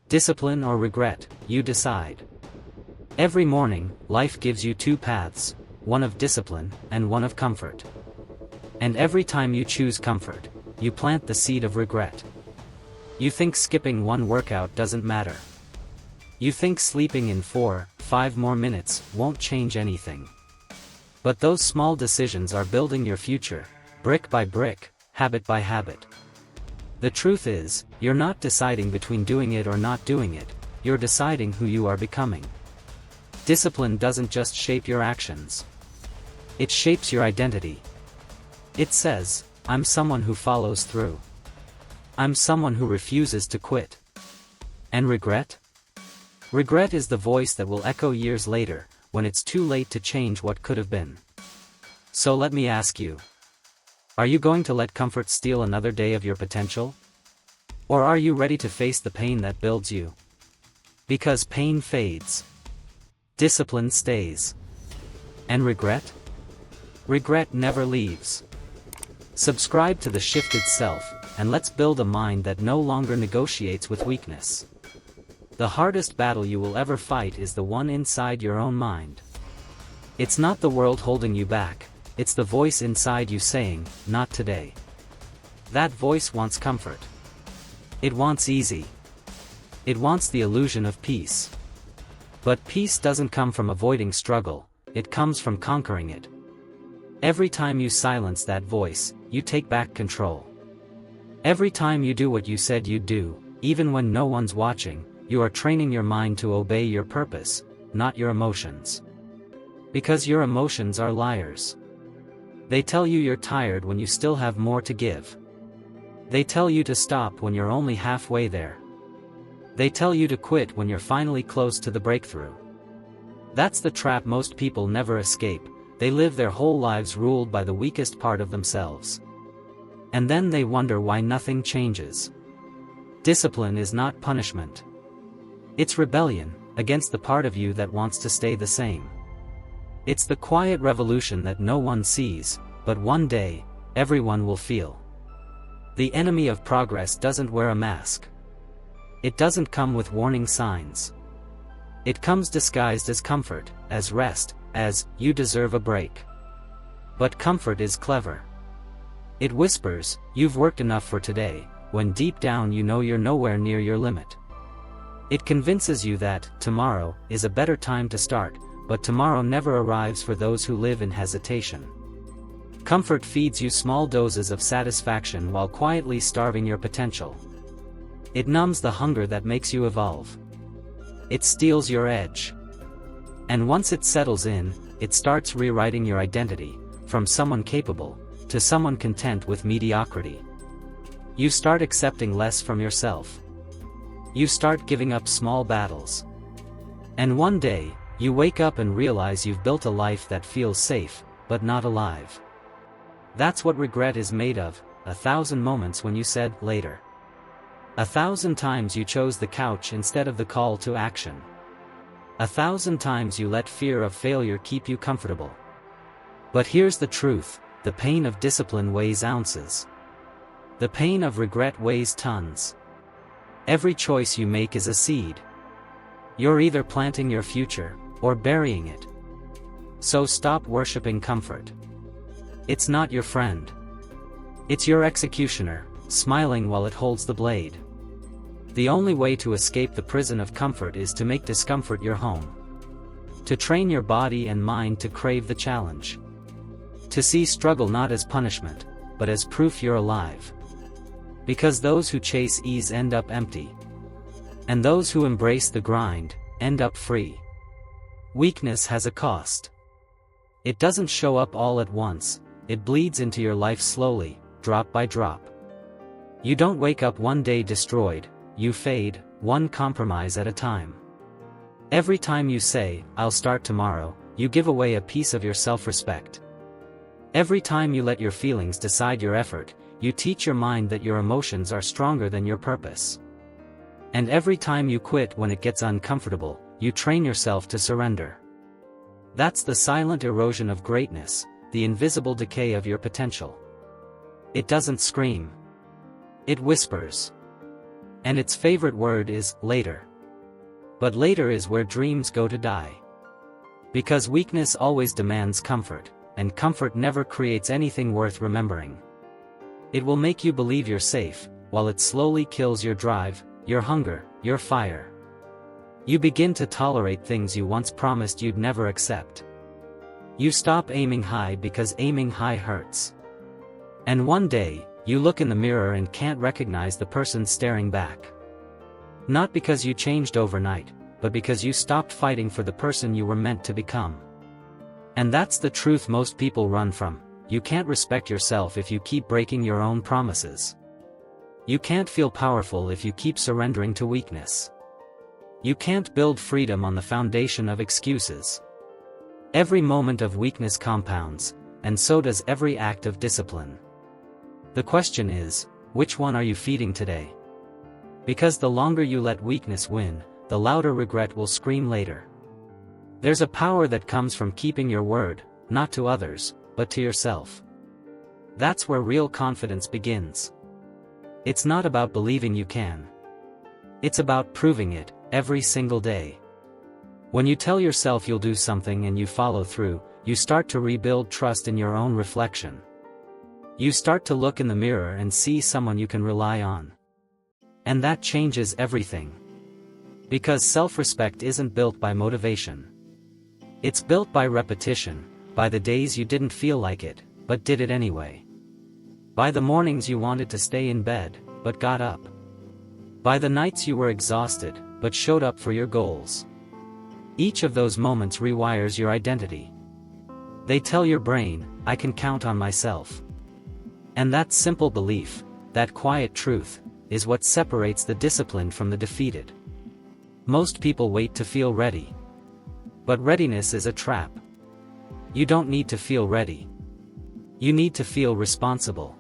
Discipline or regret, you decide. Every morning, life gives you two paths, one of discipline and one of comfort. And every time you choose comfort, you plant the seed of regret. You think skipping one workout doesn't matter. You think sleeping in 4-5 more minutes won't change anything. But those small decisions are building your future, brick by brick, habit by habit. The truth is, you're not deciding between doing it or not doing it, you're deciding who you are becoming. Discipline doesn't just shape your actions. It shapes your identity. It says, I'm someone who follows through. I'm someone who refuses to quit. And regret? Regret is the voice that will echo years later, when it's too late to change what could have been. So let me ask you. Are you going to let comfort steal another day of your potential? Or are you ready to face the pain that builds you? Because pain fades. Discipline stays. And regret? Regret never leaves. Subscribe to The Shifted Self, and let's build a mind that no longer negotiates with weakness. The hardest battle you will ever fight is the one inside your own mind. It's not the world holding you back, it's the voice inside you saying, not today. That voice wants comfort. It wants easy. It wants the illusion of peace. But peace doesn't come from avoiding struggle, it comes from conquering it. Every time you silence that voice, you take back control. Every time you do what you said you'd do, even when no one's watching, you are training your mind to obey your purpose, not your emotions. Because your emotions are liars. They tell you you're tired when you still have more to give. They tell you to stop when you're only halfway there. They tell you to quit when you're finally close to the breakthrough. That's the trap most people never escape. They live their whole lives ruled by the weakest part of themselves. And then they wonder why nothing changes. Discipline is not punishment. It's rebellion against the part of you that wants to stay the same. It's the quiet revolution that no one sees, but one day, everyone will feel. The enemy of progress doesn't wear a mask. It doesn't come with warning signs. It comes disguised as comfort, as rest, as, you deserve a break. But comfort is clever. It whispers, you've worked enough for today, when deep down you know you're nowhere near your limit. It convinces you that, tomorrow, is a better time to start, but tomorrow never arrives for those who live in hesitation. Comfort feeds you small doses of satisfaction while quietly starving your potential. It numbs the hunger that makes you evolve. It steals your edge. And once it settles in, it starts rewriting your identity, from someone capable, to someone content with mediocrity. You start accepting less from yourself. You start giving up small battles. And one day, you wake up and realize you've built a life that feels safe, but not alive. That's what regret is made of, 1,000 moments when you said, later. 1,000 times you chose the couch instead of the call to action. 1,000 times you let fear of failure keep you comfortable. But here's the truth, the pain of discipline weighs ounces. The pain of regret weighs tons. Every choice you make is a seed. You're either planting your future, or burying it. So stop worshipping comfort. It's not your friend. It's your executioner, smiling while it holds the blade. The only way to escape the prison of comfort is to make discomfort your home. To train your body and mind to crave the challenge. To see struggle not as punishment, but as proof you're alive. Because those who chase ease end up empty. And those who embrace the grind, end up free. Weakness has a cost. It doesn't show up all at once, it bleeds into your life slowly, drop by drop. You don't wake up one day destroyed, you fade, one compromise at a time. Every time you say, I'll start tomorrow, you give away a piece of your self-respect. Every time you let your feelings decide your effort, you teach your mind that your emotions are stronger than your purpose. And every time you quit when it gets uncomfortable, you train yourself to surrender. That's the silent erosion of greatness, the invisible decay of your potential. It doesn't scream. It whispers. And its favorite word is later. But later is where dreams go to die. Because weakness always demands comfort, and comfort never creates anything worth remembering. It will make you believe you're safe, while it slowly kills your drive, your hunger, your fire. You begin to tolerate things you once promised you'd never accept. You stop aiming high because aiming high hurts. And one day, you look in the mirror and can't recognize the person staring back. Not because you changed overnight, but because you stopped fighting for the person you were meant to become. And that's the truth most people run from. You can't respect yourself if you keep breaking your own promises. You can't feel powerful if you keep surrendering to weakness. You can't build freedom on the foundation of excuses. Every moment of weakness compounds, and so does every act of discipline. The question is, which one are you feeding today? Because the longer you let weakness win, the louder regret will scream later. There's a power that comes from keeping your word, not to others, but to yourself. That's where real confidence begins. It's not about believing you can. It's about proving it, every single day. When you tell yourself you'll do something and you follow through, you start to rebuild trust in your own reflection. You start to look in the mirror and see someone you can rely on. And that changes everything. Because self-respect isn't built by motivation. It's built by repetition, by the days you didn't feel like it, but did it anyway. By the mornings you wanted to stay in bed, but got up. By the nights you were exhausted, but showed up for your goals. Each of those moments rewires your identity. They tell your brain, I can count on myself. And that simple belief, that quiet truth, is what separates the disciplined from the defeated. Most people wait to feel ready. But readiness is a trap. You don't need to feel ready. You need to feel responsible.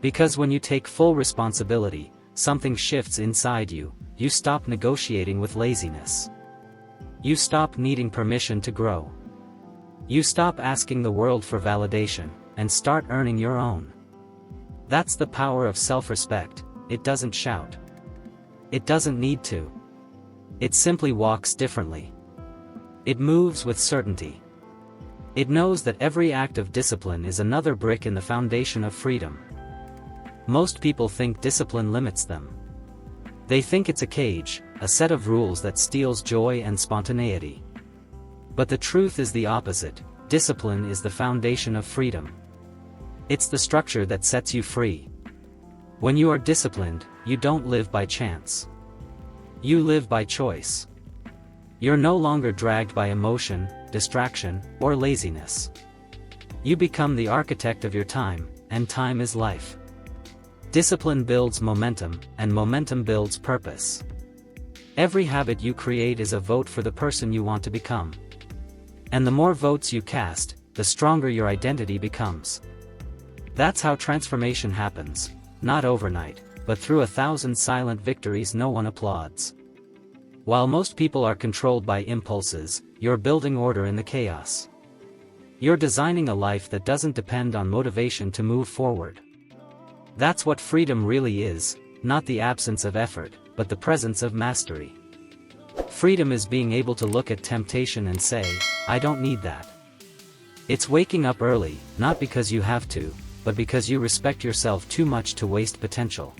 Because when you take full responsibility, something shifts inside you. You stop negotiating with laziness. You stop needing permission to grow. You stop asking the world for validation, and start earning your own. That's the power of self-respect. It doesn't shout. It doesn't need to. It simply walks differently. It moves with certainty. It knows that every act of discipline is another brick in the foundation of freedom. Most people think discipline limits them. They think it's a cage, a set of rules that steals joy and spontaneity. But the truth is the opposite. Discipline is the foundation of freedom. It's the structure that sets you free. When you are disciplined, you don't live by chance. You live by choice. You're no longer dragged by emotion, distraction, or laziness. You become the architect of your time, and time is life. Discipline builds momentum, and momentum builds purpose. Every habit you create is a vote for the person you want to become. And the more votes you cast, the stronger your identity becomes. That's how transformation happens, not overnight, but through 1,000 silent victories no one applauds. While most people are controlled by impulses, you're building order in the chaos. You're designing a life that doesn't depend on motivation to move forward. That's what freedom really is, not the absence of effort, but the presence of mastery. Freedom is being able to look at temptation and say, I don't need that. It's waking up early, not because you have to, but because you respect yourself too much to waste potential.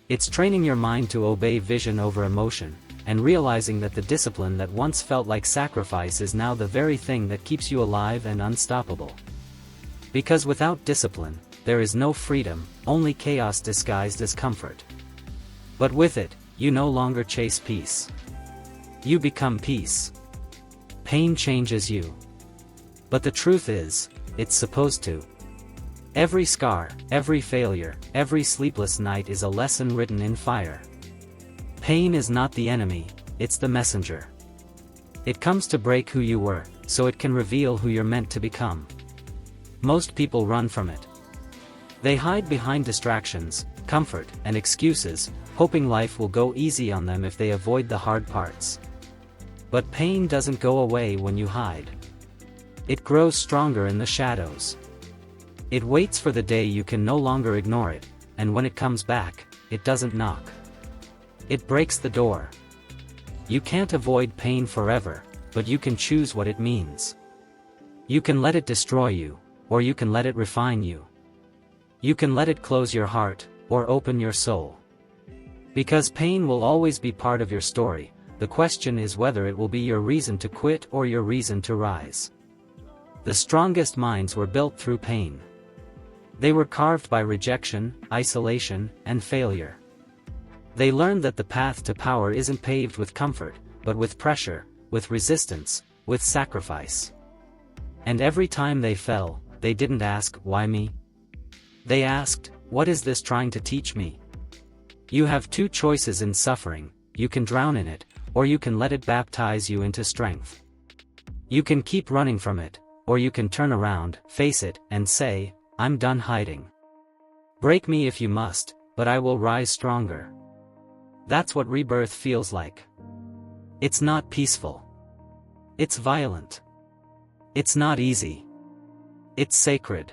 It's training your mind to obey vision over emotion, and realizing that the discipline that once felt like sacrifice is now the very thing that keeps you alive and unstoppable. Because without discipline, there is no freedom, only chaos disguised as comfort. But with it, you no longer chase peace. You become peace. Pain changes you. But the truth is, it's supposed to. Every scar, every failure, every sleepless night is a lesson written in fire. Pain is not the enemy, it's the messenger. It comes to break who you were, so it can reveal who you're meant to become. Most people run from it. They hide behind distractions, comfort, and excuses, hoping life will go easy on them if they avoid the hard parts. But pain doesn't go away when you hide. It grows stronger in the shadows. It waits for the day you can no longer ignore it, and when it comes back, it doesn't knock. It breaks the door. You can't avoid pain forever, but you can choose what it means. You can let it destroy you, or you can let it refine you. You can let it close your heart, or open your soul. Because pain will always be part of your story, the question is whether it will be your reason to quit or your reason to rise. The strongest minds were built through pain. They were carved by rejection, isolation, and failure. They learned that the path to power isn't paved with comfort, but with pressure, with resistance, with sacrifice. And every time they fell, they didn't ask, "Why me?" They asked, "What is this trying to teach me?" You have two choices in suffering: you can drown in it, or you can let it baptize you into strength. You can keep running from it, or you can turn around, face it, and say, "I'm done hiding. Break me if you must, but I will rise stronger." That's what rebirth feels like. It's not peaceful. It's violent. It's not easy. It's sacred.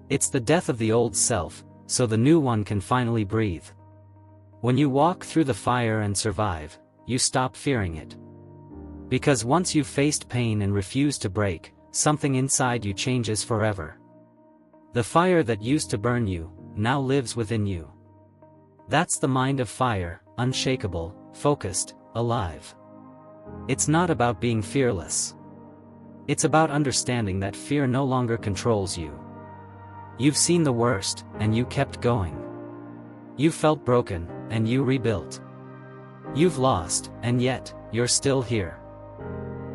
It's the death of the old self, so the new one can finally breathe. When you walk through the fire and survive, you stop fearing it. Because once you've faced pain and refused to break, something inside you changes forever. The fire that used to burn you, now lives within you. That's the mind of fire, unshakable, focused, alive. It's not about being fearless. It's about understanding that fear no longer controls you. You've seen the worst, and you kept going. You felt broken, and you rebuilt. You've lost, and yet, you're still here.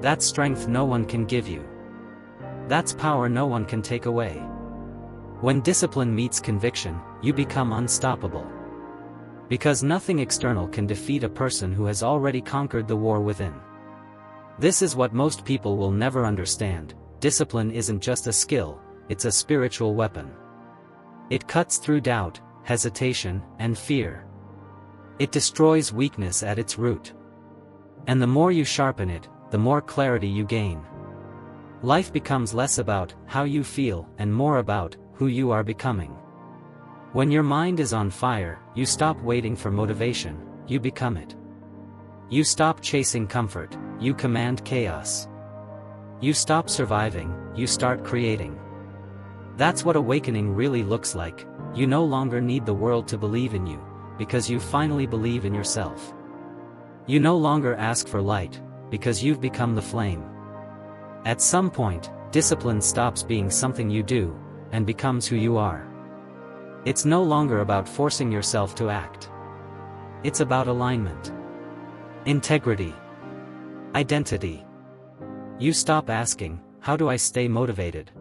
That's strength no one can give you. That's power no one can take away. When discipline meets conviction, you become unstoppable. Because nothing external can defeat a person who has already conquered the war within. This is what most people will never understand: discipline isn't just a skill, it's a spiritual weapon. It cuts through doubt, hesitation, and fear. It destroys weakness at its root. And the more you sharpen it, the more clarity you gain. Life becomes less about how you feel and more about who you are becoming. When your mind is on fire, you stop waiting for motivation, you become it. You stop chasing comfort, you command chaos. You stop surviving, you start creating. That's what awakening really looks like. You no longer need the world to believe in you, because you finally believe in yourself. You no longer ask for light, because you've become the flame. At some point, discipline stops being something you do, and becomes who you are. It's no longer about forcing yourself to act. It's about alignment. Integrity. Identity. You stop asking, "How do I stay motivated?"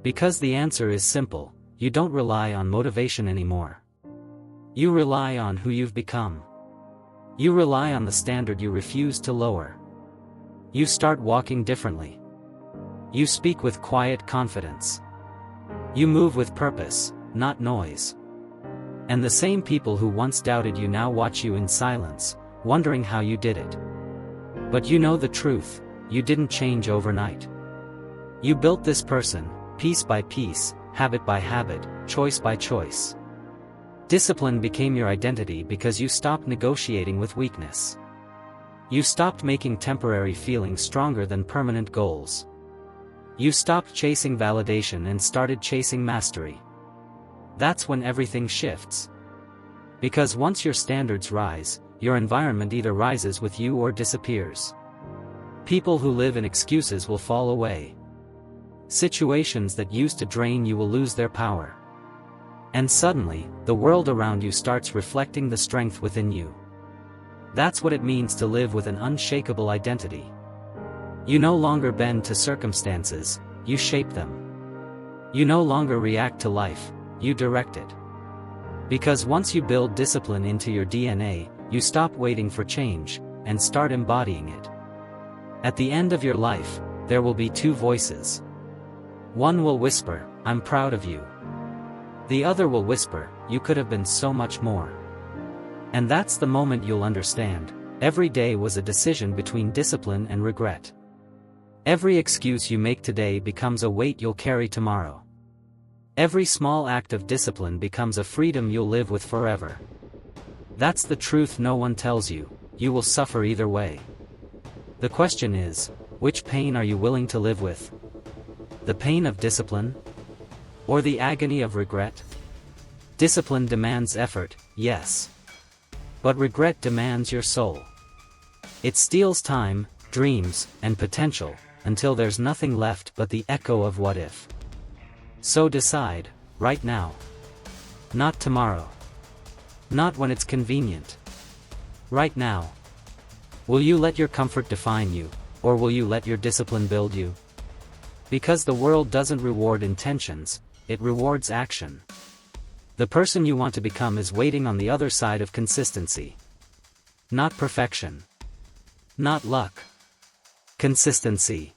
Because the answer is simple: you don't rely on motivation anymore. You rely on who you've become. You rely on the standard you refuse to lower. You start walking differently. You speak with quiet confidence. You move with purpose, not noise. And the same people who once doubted you now watch you in silence, wondering how you did it. But you know the truth: you didn't change overnight. You built this person, piece by piece, habit by habit, choice by choice. Discipline became your identity because you stopped negotiating with weakness. You stopped making temporary feelings stronger than permanent goals. You stopped chasing validation and started chasing mastery. That's when everything shifts. Because once your standards rise, your environment either rises with you or disappears. People who live in excuses will fall away. Situations that used to drain you will lose their power. And suddenly, the world around you starts reflecting the strength within you. That's what it means to live with an unshakable identity. You no longer bend to circumstances, you shape them. You no longer react to life, you direct it. Because once you build discipline into your DNA, you stop waiting for change, and start embodying it. At the end of your life, there will be two voices. One will whisper, "I'm proud of you." The other will whisper, "You could have been so much more." And that's the moment you'll understand: every day was a decision between discipline and regret. Every excuse you make today becomes a weight you'll carry tomorrow. Every small act of discipline becomes a freedom you'll live with forever. That's the truth no one tells you. You will suffer either way. The question is, which pain are you willing to live with? The pain of discipline? Or the agony of regret? Discipline demands effort, yes. But regret demands your soul. It steals time, dreams, and potential, until there's nothing left but the echo of what if. So decide, right now. Not tomorrow. Not when it's convenient. Right now. Will you let your comfort define you, or will you let your discipline build you? Because the world doesn't reward intentions, it rewards action. The person you want to become is waiting on the other side of consistency. Not perfection. Not luck. Consistency.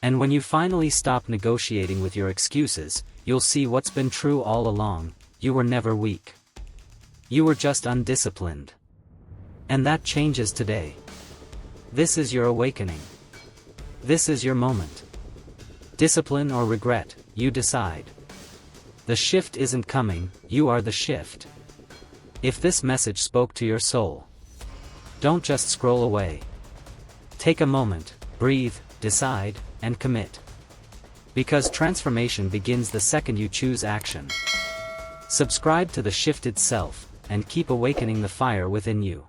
And when you finally stop negotiating with your excuses, you'll see what's been true all along: you were never weak. You were just undisciplined. And that changes today. This is your awakening. This is your moment. Discipline or regret, you decide. The shift isn't coming, you are the shift. If this message spoke to your soul, don't just scroll away. Take a moment, breathe, decide, and commit. Because transformation begins the second you choose action. Subscribe to The Shifted Self, and keep awakening the fire within you.